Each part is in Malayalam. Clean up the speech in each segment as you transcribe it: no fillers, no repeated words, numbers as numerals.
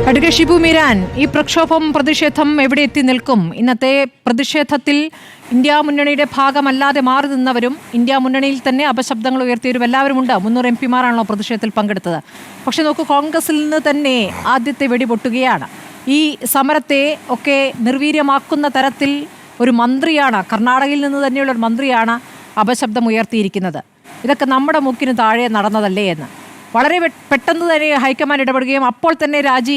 അഡ്വക്കേറ്റ് ഷിബു മീരാൻ, ഈ പ്രക്ഷോഭം പ്രതിഷേധം എവിടെ എത്തി നിൽക്കും? ഇന്നത്തെ പ്രതിഷേധത്തിൽ ഇന്ത്യ മുന്നണിയുടെ ഭാഗമല്ലാതെ മാറി നിന്നവരും ഇന്ത്യ മുന്നണിയിൽ തന്നെ അപശബ്ദങ്ങൾ ഉയർത്തിയവരും എല്ലാവരും ഉണ്ട്. 300 MP-മാരാണല്ലോ പ്രതിഷേധത്തിൽ പങ്കെടുത്തത്. പക്ഷെ നോക്കൂ, കോൺഗ്രസിൽ നിന്ന് തന്നെ ആദ്യത്തെ വെടിപൊട്ടുകയാണ്. ഈ സമരത്തെ ഒക്കെ നിർവീര്യമാക്കുന്ന തരത്തിൽ ഒരു മന്ത്രിയാണ്, കർണാടകയിൽ നിന്ന് തന്നെയുള്ള ഒരു മന്ത്രിയാണ് അപശബ്ദം ഉയർത്തിയിരിക്കുന്നത്. ഇതൊക്കെ നമ്മുടെ മുക്കിന് താഴെ നടന്നതല്ലേ എന്ന് വളരെ പെട്ടെന്ന് തന്നെ ഹൈക്കമാൻഡ് ഇടപെടുകയും അപ്പോൾ തന്നെ രാജി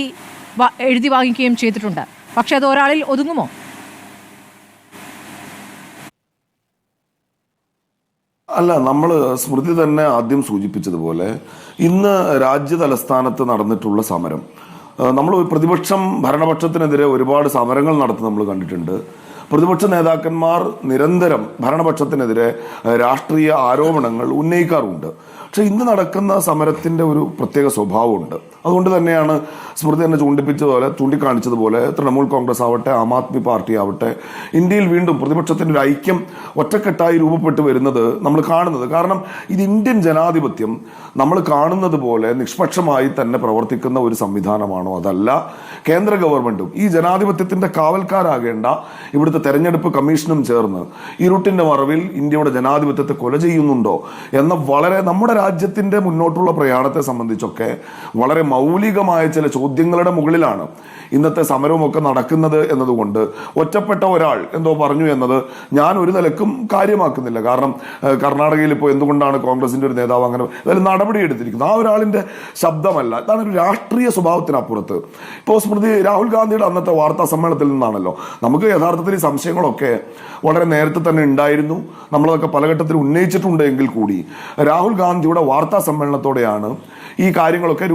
എഴുതി വാങ്ങിക്കുകയും ചെയ്തിട്ടുണ്ട്. പക്ഷെ അത് ഒരാളിൽ ഒതുങ്ങുമോ? അല്ല, നമ്മൾ സ്മൃതി തന്നെ ആദ്യം സൂചിപ്പിച്ചതുപോലെ ഇന്ന് രാജ്യ തലസ്ഥാനത്ത് നടന്നിട്ടുള്ള സമരം, നമ്മൾ പ്രതിപക്ഷം ഭരണപക്ഷത്തിനെതിരെ ഒരുപാട് സമരങ്ങൾ നടത്തുന്നത് നമ്മൾ കണ്ടിട്ടുണ്ട്. പ്രതിപക്ഷ നേതാക്കന്മാർ നിരന്തരം ഭരണപക്ഷത്തിനെതിരെ രാഷ്ട്രീയ ആരോപണങ്ങൾ ഉന്നയിക്കാറുണ്ട്. പക്ഷെ ഇന്ന് നടക്കുന്ന സമരത്തിന്റെ ഒരു പ്രത്യേക സ്വഭാവമുണ്ട്. അതുകൊണ്ട് തന്നെയാണ് സ്മൃതി തന്നെ ചൂണ്ടിക്കാണിച്ചതുപോലെ തൃണമൂൽ കോൺഗ്രസ് ആവട്ടെ, ആം ആദ്മി പാർട്ടി ആവട്ടെ, ഇന്ത്യയിൽ വീണ്ടും പ്രതിപക്ഷത്തിന്റെ ഒരു ഐക്യം ഒറ്റക്കെട്ടായി രൂപപ്പെട്ടു വരുന്നത് നമ്മൾ കാണുന്നത്. കാരണം ഇത് ഇന്ത്യൻ ജനാധിപത്യം നമ്മൾ കാണുന്നത് പോലെ നിഷ്പക്ഷമായി തന്നെ പ്രവർത്തിക്കുന്ന ഒരു സംവിധാനമാണോ? അതല്ല. കേന്ദ്ര ഗവൺമെന്റും ഈ ജനാധിപത്യത്തിന്റെ കാവൽക്കാരാകേണ്ട ഇവിടുത്തെ തെരഞ്ഞെടുപ്പ് കമ്മീഷനും ചേർന്ന് ഇരുട്ടിന്റെ മറവിൽ ഇന്ത്യയുടെ ജനാധിപത്യത്തെ കൊല ചെയ്യുന്നുണ്ടോ എന്ന വളരെ നമ്മുടെ രാജ്യത്തിന്റെ മുന്നോട്ടുള്ള പ്രയാണത്തെ സംബന്ധിച്ചൊക്കെ വളരെ മൗലികമായ ചില ചോദ്യങ്ങളുടെ മുകളിലാണ് ഇന്നത്തെ സമരവുമൊക്കെ നടക്കുന്നത് എന്നതുകൊണ്ട് ഒറ്റപ്പെട്ട ഒരാൾ എന്തോ പറഞ്ഞു എന്നത് ഞാൻ ഒരു നിലക്കും കാര്യമാക്കുന്നില്ല. കാരണം കർണാടകയിൽ ഇപ്പോൾ എന്തുകൊണ്ടാണ് കോൺഗ്രസിന്റെ ഒരു നേതാവ് അങ്ങനെ അതിൽ നടപടി എടുത്തിരിക്കുന്നത്? ആ ഒരാളിന്റെ ശബ്ദമല്ല. ഇതാണ് ഒരു രാഷ്ട്രീയ സ്വഭാവത്തിനപ്പുറത്ത്. ഇപ്പോൾ സ്മൃതി രാഹുൽ ഗാന്ധിയുടെ അന്നത്തെ വാർത്താ സമ്മേളനത്തിൽ നിന്നാണല്ലോ നമുക്ക് യഥാർത്ഥത്തിൽ ഈ സംശയങ്ങളൊക്കെ വളരെ നേരത്തെ തന്നെ ഉണ്ടായിരുന്നു. നമ്മളതൊക്കെ പല ഘട്ടത്തിൽ ഉന്നയിച്ചിട്ടുണ്ട്. എങ്കിൽ കൂടി രാഹുൽ ഗാന്ധിയുടെ വാർത്താ സമ്മേളനത്തോടെയാണ് ഈ കാര്യങ്ങളൊക്കെ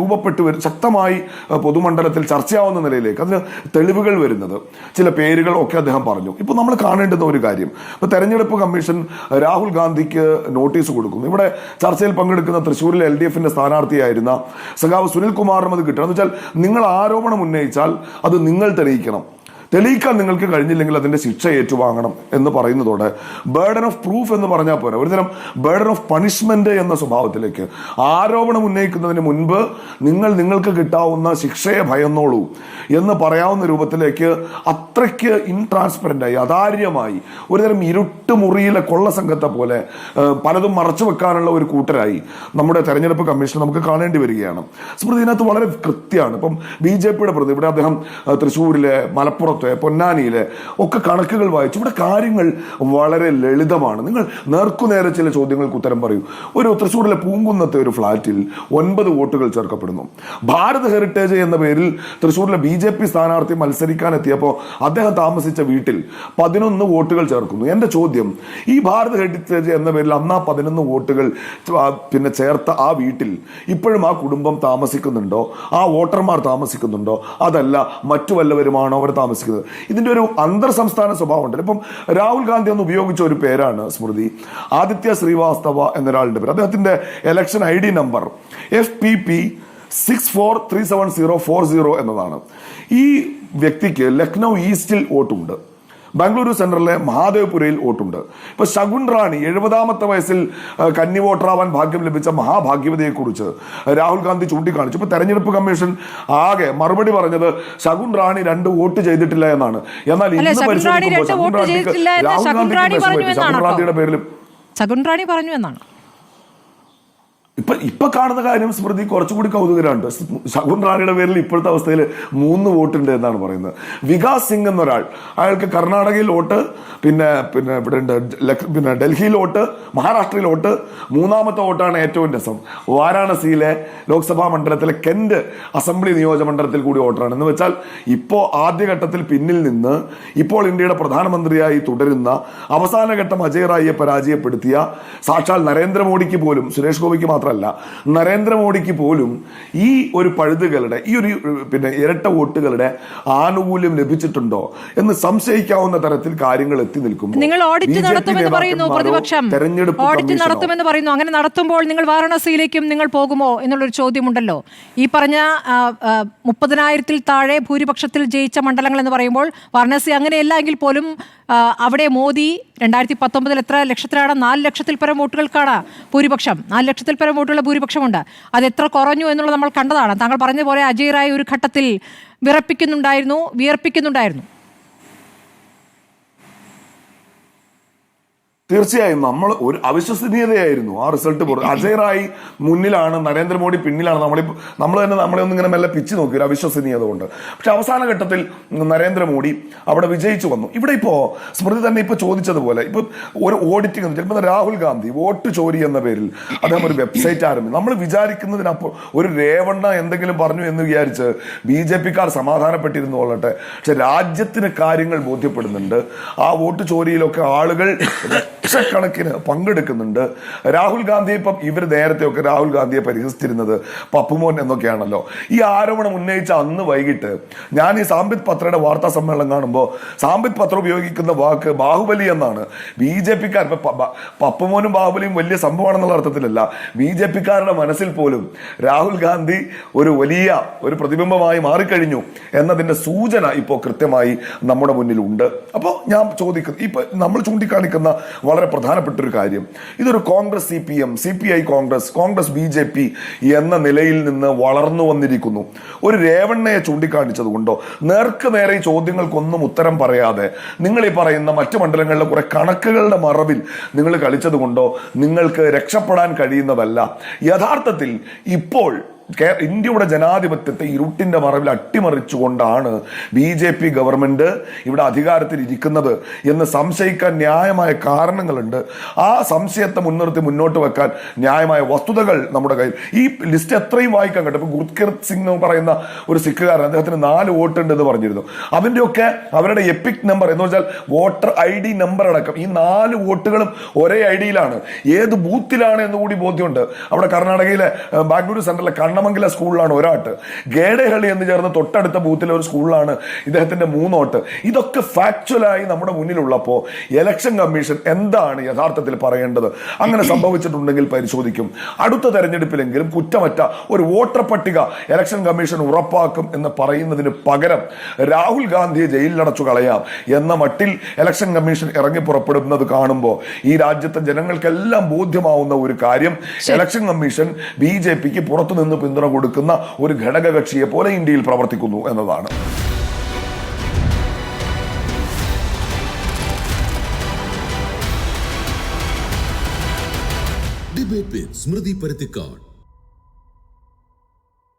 ശക്തമായി പൊതുമണ്ഡലത്തിൽ ചർച്ചയാവുന്ന നിലയിലേക്ക് അതിന് തെളിവുകൾ വരുന്നത്. ചില പേരുകൾ ഒക്കെ അദ്ദേഹം പറഞ്ഞു. ഇപ്പൊ നമ്മൾ കാണേണ്ടുന്ന ഒരു കാര്യം, ഇപ്പൊ തെരഞ്ഞെടുപ്പ് കമ്മീഷൻ രാഹുൽ ഗാന്ധിക്ക് നോട്ടീസ് കൊടുക്കുന്നു. ഇവിടെ ചർച്ചയിൽ പങ്കെടുക്കുന്ന തൃശ്ശൂരിലെ LDF-ന്റെ സ്ഥാനാർത്ഥിയായിരുന്ന സഖാവ് സുനിൽ കുമാറിനും അത് കിട്ടണം. എന്ന് വെച്ചാൽ നിങ്ങൾ ആരോപണം ഉന്നയിച്ചാൽ അത് നിങ്ങൾ തെളിയിക്കാൻ നിങ്ങൾക്ക് കഴിഞ്ഞില്ലെങ്കിൽ അതിന്റെ ശിക്ഷ ഏറ്റുവാങ്ങണം എന്ന് പറയുന്നതോടെ ബേർഡൻ ഓഫ് പ്രൂഫ് എന്ന് പറഞ്ഞാൽ പോരാ, ഒരുതരം ബേർഡൻ ഓഫ് പണിഷ്മെന്റ് എന്ന സ്വഭാവത്തിലേക്ക്, ആരോപണം ഉന്നയിക്കുന്നതിന് മുൻപ് നിങ്ങൾക്ക് കിട്ടാവുന്ന ശിക്ഷയെ ഭയന്നോളൂ എന്ന് പറയാവുന്ന രൂപത്തിലേക്ക് അത്രയ്ക്ക് ഇൻട്രാൻസ്പെറന്റായി, അതാര്യമായി, ഒരുതരം ഇരുട്ട് മുറിയിലെ കൊള്ള സംഘത്തെ പോലെ പലതും മറച്ചു വെക്കാനുള്ള ഒരു കൂട്ടരായി നമ്മുടെ തെരഞ്ഞെടുപ്പ് കമ്മീഷൻ നമുക്ക് കാണേണ്ടി വരികയാണ്. സ്മൃതി ഇതിനകത്ത് വളരെ കൃത്യമാണ്. ഇപ്പം BJP-യുടെ പ്രതി ഇവിടെ അദ്ദേഹം തൃശ്ശൂരിലെ, മലപ്പുറത്തെ, പൊന്നാനിയിലെ ഒക്കെ കണക്കുകൾ വായിച്ചു. ഇവിടെ കാര്യങ്ങൾ വളരെ ലളിതമാണ്. നിങ്ങൾ നേർക്കുനേരെ ചില ചോദ്യങ്ങൾക്ക് ഉത്തരം പറയൂ. ഒരു തൃശ്ശൂരിലെ പൂങ്കുന്നത്തെ ഒരു ഫ്ളാറ്റിൽ 9 വോട്ടുകൾ ചേർക്കപ്പെടുന്നു. ഭാരത് ഹെറിറ്റേജ് എന്ന പേരിൽ തൃശ്ശൂരിലെ BJP സ്ഥാനാർത്ഥി മത്സരിക്കാൻ എത്തിയപ്പോൾ അദ്ദേഹം താമസിച്ച വീട്ടിൽ 11 വോട്ടുകൾ ചേർക്കുന്നു. എന്റെ ചോദ്യം, ഈ ഭാരത് ഹെറിറ്റേജ് എന്ന പേരിൽ അന്ന് 11 വോട്ടുകൾ ചേർത്ത ആ വീട്ടിൽ ഇപ്പോഴും ആ കുടുംബം താമസിക്കുന്നുണ്ടോ? ആ വോട്ടർമാർ താമസിക്കുന്നുണ്ടോ? അതല്ല മറ്റു വല്ലവരുമാണോ അവർ താമസിക്കുന്നത്? ഇതിന്റെ ഒരു അന്തർ സംസ്ഥാന സ്വഭാവം ഉണ്ട്. ഇപ്പം രാഹുൽ ഗാന്ധി ഒന്ന് ഉപയോഗിച്ച ഒരു പേരാണ് സ്മൃതി, ആദിത്യ ശ്രീവാസ്തവ എന്നൊരാളുടെ പേര്. അദ്ദേഹത്തിന്റെ ഇലക്ഷൻ ID നമ്പർ FPP 643740 എന്നതാണ്. ഈ വ്യക്തിക്ക് ലക്നൗ ഈസ്റ്റിൽ വോട്ടുണ്ട്, ബാംഗ്ലൂരു സെൻട്രലിലെ മഹാദേവ്പുരയിൽ വോട്ടുണ്ട്. ഇപ്പൊ ശകുൻ റാണി 70-ാമത്തെ വയസ്സിൽ കന്നി വോട്ടറാവാൻ ഭാഗ്യം ലഭിച്ച മഹാഭാഗ്യവതിയെക്കുറിച്ച് രാഹുൽ ഗാന്ധി ചൂണ്ടിക്കാണിച്ചു. ഇപ്പൊ തെരഞ്ഞെടുപ്പ് കമ്മീഷൻ ആകെ മറുപടി പറഞ്ഞത് ശകുൻ റാണി 2 വോട്ട് ചെയ്തിട്ടില്ല എന്നാണ്. എന്നാൽ ഇന്ന് പരിശോധിക്കുമ്പോൾ ശകുൻ റാണിയുടെ പേരിൽ ശകുൻ റാണി പറഞ്ഞു എന്നാണ് ഇപ്പൊ കാണുന്ന കാര്യം. സ്മൃതി കുറച്ചുകൂടി കൗതുകരമുണ്ട്. ശകുൻ റാണിയുടെ പേരിൽ ഇപ്പോഴത്തെ അവസ്ഥയിൽ 3 വോട്ടുണ്ട് എന്നാണ് പറയുന്നത്. വികാസ് സിംഗ് എന്നൊരാൾ, അയാൾക്ക് കർണാടകയിൽ വോട്ട്, പിന്നെ ഇവിടെ ഉണ്ട്, ഡൽഹിയിൽ വോട്ട്, മഹാരാഷ്ട്രയിൽ വോട്ട്, 3ാമത്തെ വോട്ടാണ് ഏറ്റവും രസം, വാരാണസിയിലെ ലോക്സഭാ മണ്ഡലത്തിലെ കെന്റ് അസംബ്ലി നിയോജകമണ്ഡലത്തിൽ കൂടി വോട്ടറാണ്. എന്ന് വെച്ചാൽ ഇപ്പോ ആദ്യഘട്ടത്തിൽ പിന്നിൽ നിന്ന് ഇപ്പോൾ ഇന്ത്യയുടെ പ്രധാനമന്ത്രിയായി തുടരുന്ന അവസാനഘട്ടം അജയ് റായിയെ പരാജയപ്പെടുത്തിയ സാക്ഷാൽ നരേന്ദ്രമോദിക്ക് പോലും, സുരേഷ് ഗോപിക്ക് മാത്രമല്ല, നരേന്ദ്രമോദിക്ക് പോലും ഈ ഒരു പഴുതുകളുടെ, ഈ ഒരു ഇരട്ട വോട്ടുകളുടെ ആനുകൂല്യം ലഭിച്ചിട്ടുണ്ടോ എന്ന് സംശയിക്കാവുന്ന തരത്തിൽ കാര്യങ്ങൾ എത്തി നിൽക്കുമ്പോൾ നിങ്ങൾ ഓഡിറ്റ് നടത്തുമെന്ന് പറയുന്നു, പ്രതിപക്ഷം ഓഡിറ്റ് നടത്തുമെന്ന് പറയുന്നു. അങ്ങനെ നടത്തുമ്പോൾ നിങ്ങൾ വാരണസിയിലേക്കും നിങ്ങൾ പോകുമോ എന്നുള്ളൊരു ചോദ്യമുണ്ടല്ലോ. ഈ പറഞ്ഞ 30,000-ൽ താഴെ ഭൂരിപക്ഷത്തിൽ ജയിച്ച മണ്ഡലങ്ങൾ എന്ന് പറയുമ്പോൾ വാരണസി അങ്ങനെയല്ല എങ്കിൽ പോലും അവിടെ മോദി 2019 എത്ര ലക്ഷത്തിലാണ്? 4 ലക്ഷത്തിൽ പരം വോട്ടുകൾക്കാണ് ഭൂരിപക്ഷം. 4 ലക്ഷത്തിൽ പരം ശതമാനം വോട്ടുള്ള ഭൂരിപക്ഷമുണ്ട്. അത് എത്ര കുറഞ്ഞു എന്നുള്ളത് നമ്മൾ കണ്ടതാണ്. താങ്കൾ പറഞ്ഞ പോലെ അജയ് റായ് ഒരു ഘട്ടത്തിൽ വിയർപ്പിക്കുന്നുണ്ടായിരുന്നു. തീർച്ചയായും നമ്മൾ ഒരു അവിശ്വസനീയതയായിരുന്നു ആ റിസൾട്ട്. അജയ് റായ് മുന്നിലാണ്, നരേന്ദ്രമോദി പിന്നിലാണ്. നമ്മൾ തന്നെ നമ്മളെ ഒന്നിങ്ങനെ മെല്ലെ പിച്ച് നോക്കി ഒരു അവിശ്വസനീയത കൊണ്ട്. പക്ഷെ അവസാന ഘട്ടത്തിൽ നരേന്ദ്രമോദി അവിടെ വിജയിച്ചു വന്നു. ഇവിടെ ഇപ്പോ സ്മൃതി തന്നെ ഇപ്പൊ ചോദിച്ചതുപോലെ ഇപ്പൊ ഒരു ഓഡിറ്റിംഗ്, ചിലപ്പോൾ രാഹുൽ ഗാന്ധി വോട്ട് ചോരി എന്ന പേരിൽ അദ്ദേഹം ഒരു വെബ്സൈറ്റ് ആരംഭിച്ചു. നമ്മൾ വിചാരിക്കുന്നതിനപ്പോൾ ഒരു രേവണ്ണ എന്തെങ്കിലും പറഞ്ഞു എന്ന് വിചാരിച്ച് BJP-ക്കാർ സമാധാനപ്പെട്ടിരുന്നു കൊള്ളട്ടെ. പക്ഷെ രാജ്യത്തിന് കാര്യങ്ങൾ ബോധ്യപ്പെടുന്നുണ്ട്. ആ വോട്ട് ചോരിയിലൊക്കെ ആളുകൾ ലക്ഷക്കണക്കിന് പങ്കെടുക്കുന്നുണ്ട്. രാഹുൽ ഗാന്ധിയെ ഇപ്പം ഇവർ നേരത്തെയൊക്കെ രാഹുൽ ഗാന്ധിയെ പരിഹസിച്ചിരുന്നത് പപ്പുമോൻ എന്നൊക്കെയാണല്ലോ. ഈ ആരോപണം ഉന്നയിച്ച അന്ന് വൈകിട്ട് ഞാൻ ഈ സാംബിത് പത്രയുടെ വാർത്താ സമ്മേളനം കാണുമ്പോൾ സാംബിത് പത്ര ഉപയോഗിക്കുന്ന വാക്ക് ബാഹുബലി എന്നാണ്. BJP-ക്കാർ പപ്പുമോനും ബാഹുബലിയും വലിയ സംഭവമാണെന്നുള്ള അർത്ഥത്തിലല്ല, BJP-ക്കാരുടെ മനസ്സിൽ പോലും രാഹുൽ ഗാന്ധി ഒരു വലിയ ഒരു പ്രതിബിംബമായി മാറിക്കഴിഞ്ഞു എന്നതിന്റെ സൂചന ഇപ്പോൾ കൃത്യമായി നമ്മുടെ മുന്നിലുണ്ട്. അപ്പോൾ ഞാൻ ചോദിക്കുന്നു, ഇപ്പൊ നമ്മൾ ചൂണ്ടിക്കാണിക്കുന്ന വളരെ പ്രധാനപ്പെട്ട ഒരു കാര്യം, ഇതൊരു Congress CPM, CPI Congress BJP എന്ന നിലയിൽ നിന്ന് വളർന്നു വന്നിരിക്കുന്നു. ഒരു രേവണ്ണയെ ചൂണ്ടിക്കാണിച്ചത് കൊണ്ടോ നേർക്ക് നേരെ ഈ ചോദ്യങ്ങൾക്കൊന്നും ഉത്തരം പറയാതെ നിങ്ങൾ ഈ പറയുന്ന മറ്റു മണ്ഡലങ്ങളിലെ കുറെ കണക്കുകളുടെ മറവിൽ നിങ്ങൾ കളിച്ചത് കൊണ്ടോ നിങ്ങൾക്ക് രക്ഷപ്പെടാൻ കഴിയുന്നതല്ല. യഥാർത്ഥത്തിൽ ഇപ്പോൾ ഇന്ത്യയുടെ ജനാധിപത്യത്തെ ഇരുട്ടിന്റെ മറവിൽ അട്ടിമറിച്ചുകൊണ്ടാണ് BJP ഗവൺമെന്റ് ഇവിടെ അധികാരത്തിൽ ഇരിക്കുന്നത് എന്ന് സംശയിക്കാൻ ന്യായമായ കാരണങ്ങളുണ്ട്. ആ സംശയത്തെ മുൻനിർത്തി മുന്നോട്ട് വെക്കാൻ ന്യായമായ വസ്തുതകൾ നമ്മുടെ കയ്യിൽ. ഈ ലിസ്റ്റ് എത്രയും വായിക്കാൻ കേട്ടോ. ഇപ്പൊ ഗുർകീർത്ത് സിംഗ് എന്ന് പറയുന്ന ഒരു സിഖുകാരൻ, അദ്ദേഹത്തിന് 4 വോട്ടുണ്ട് എന്ന് പറഞ്ഞിരുന്നു. അതിന്റെയൊക്കെ അവരുടെ എപ്പിക് നമ്പർ എന്ന് വെച്ചാൽ വോട്ടർ ID നമ്പർ അടക്കം ഈ 4 വോട്ടുകളും ഒരേ IDയിലാണ്. ഏത് ബൂത്തിലാണ് എന്ന് കൂടി ബോധ്യമുണ്ട്. അവിടെ കർണാടകയിലെ ബാംഗ്ലൂരു സെന്ററിലെ കണ്ണമംഗല സ്കൂളിലാണ് ഒരാട്ട്, ഗേഡേഹള്ളി എന്ന് ചേർന്ന് തൊട്ടടുത്ത ബൂത്തിലെ ഒരു സ്കൂളിലാണ് ഇദ്ദേഹത്തിന്റെ 3 വോട്ട്. ഇതൊക്കെ ഫാക്ച്വലായി നമ്മുടെ മുന്നിലുള്ളപ്പോൾ ഇലക്ഷൻ കമ്മീഷൻ എന്താണ് യഥാർത്ഥത്തിൽ പറയേണ്ടത്? അങ്ങനെ സംഭവിച്ചിട്ടുണ്ടെങ്കിൽ പരിശോധിക്കും. അടുത്ത തെരഞ്ഞെടുപ്പിലെങ്കിലും കുറ്റമറ്റ ഒരു വോട്ടർ പട്ടിക ഇലക്ഷൻ കമ്മീഷൻ ഉറപ്പാക്കും എന്ന് പറയുന്നതിന് പകരം രാഹുൽ ഗാന്ധിയെ ജയിലിലടച്ചു കളയാം എന്ന മട്ടിൽ ഇലക്ഷൻ കമ്മീഷൻ ഇറങ്ങി പുറപ്പെടുന്നത് കാണുമ്പോൾ ഈ രാജ്യത്തെ ജനങ്ങൾക്കെല്ലാം ബോധ്യമാവുന്ന ഒരു കാര്യം, ഇലക്ഷൻ കമ്മീഷൻ BJP-ക്ക് പുറത്തുനിന്ന് പിന്തുണ കൊടുക്കുന്ന ഒരു ഘടകകക്ഷിയെ പോലെ ഇന്ത്യയിൽ പ്രവർത്തിക്കുന്നു എന്നതാണ്. ഡിബേറ്റ് വിത്ത് സ്മൃതി പരുത്തിക്കാട്.